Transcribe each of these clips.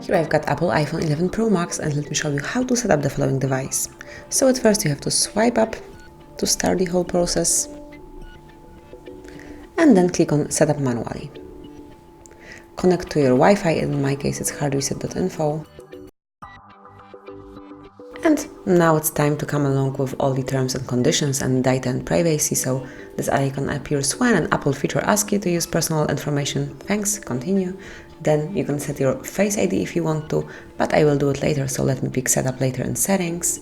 Here I've got Apple iPhone 11 Pro Max, and let me show you how to set up the following device. So at first you have to swipe up to start the whole process, and then click on Setup manually. Connect to your Wi-Fi, in my case it's HardReset.Info. And now it's time to come along with all the terms and conditions and data and privacy. So this icon appears when an Apple feature asks you to use personal information. Thanks, continue. Then you can set your Face ID if you want to, but I will do it later, so let me pick Setup later in Settings.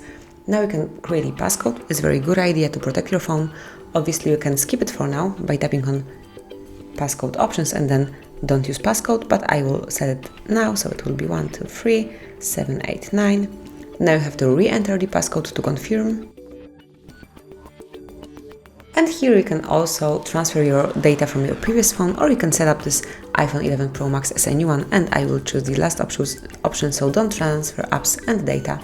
Now you can create a passcode. It's a very good idea to protect your phone. Obviously you can skip it for now by tapping on passcode options and then don't use passcode, but I will set it now, so it will be 123789. Now you have to re-enter the passcode to confirm. And here you can also transfer your data from your previous phone, or you can set up this iPhone 11 Pro Max as a new one, and I will choose the last option, so don't transfer apps and data.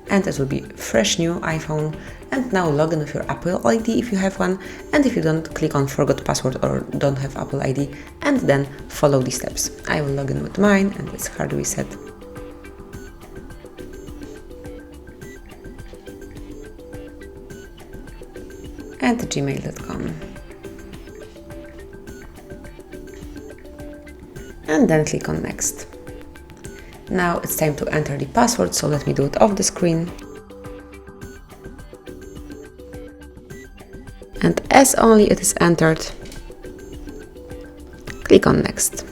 And it will be fresh new iPhone. And now log in with your Apple ID if you have one, and if you don't, click on forgot password or don't have Apple ID, and then follow the steps. I will log in with mine, and it's hard reset. At gmail.com. And then click on next. Now it's time to enter the password, so let me do it off the screen. And as only it is entered, click on next.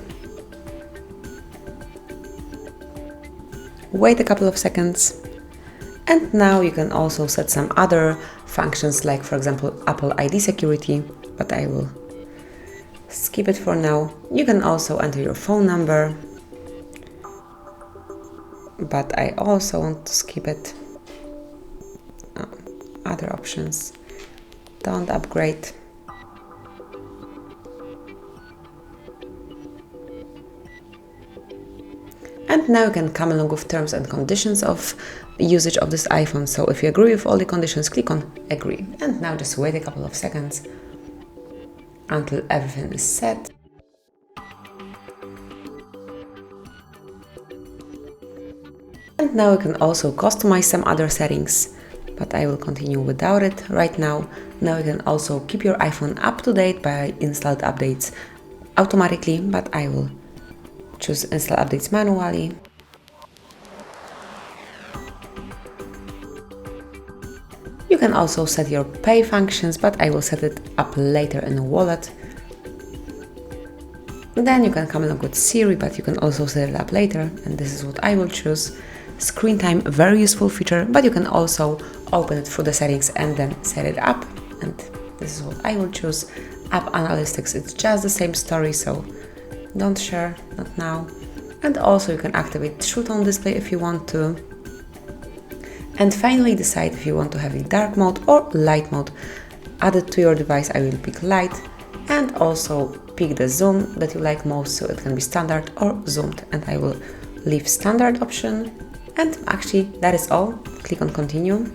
Wait a couple of seconds. And now you can also set some other functions, like for example Apple ID security, but I will skip it for now. You can also enter your phone number, but I also want to skip it. Other options, don't upgrade. And now you can come along with terms and conditions of usage of this iPhone. So if you agree with all the conditions, click on agree. And now just wait a couple of seconds until everything is set. And now you can also customize some other settings, but I will continue without it right now. Now you can also keep your iPhone up to date by installed updates automatically, but I will choose install updates manually. You can also set your pay functions, but I will set it up later in a wallet. Then you can come along with Siri, but you can also set it up later, and this is what I will choose. Screen time, very useful feature, but you can also open it through the settings and then set it up, and this is what I will choose. App analytics, it's just the same story, so don't share, not now. And also you can activate True Tone display if you want to. And finally decide if you want to have a dark mode or light mode added to your device. I will pick light, and also pick the zoom that you like most, so it can be standard or zoomed, and I will leave standard option. And actually that is all. Click on continue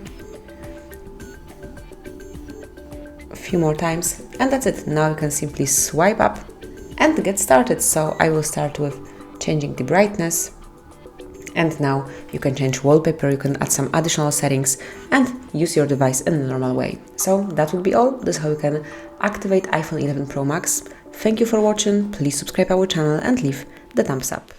a few more times, and that's it. Now you can simply swipe up and get started. So I will start with changing the brightness, and now you can change wallpaper, you can add some additional settings and use your device in a normal way. So that would be all. This is how you can activate iPhone 11 Pro Max. Thank you for watching, please subscribe our channel and leave the thumbs up.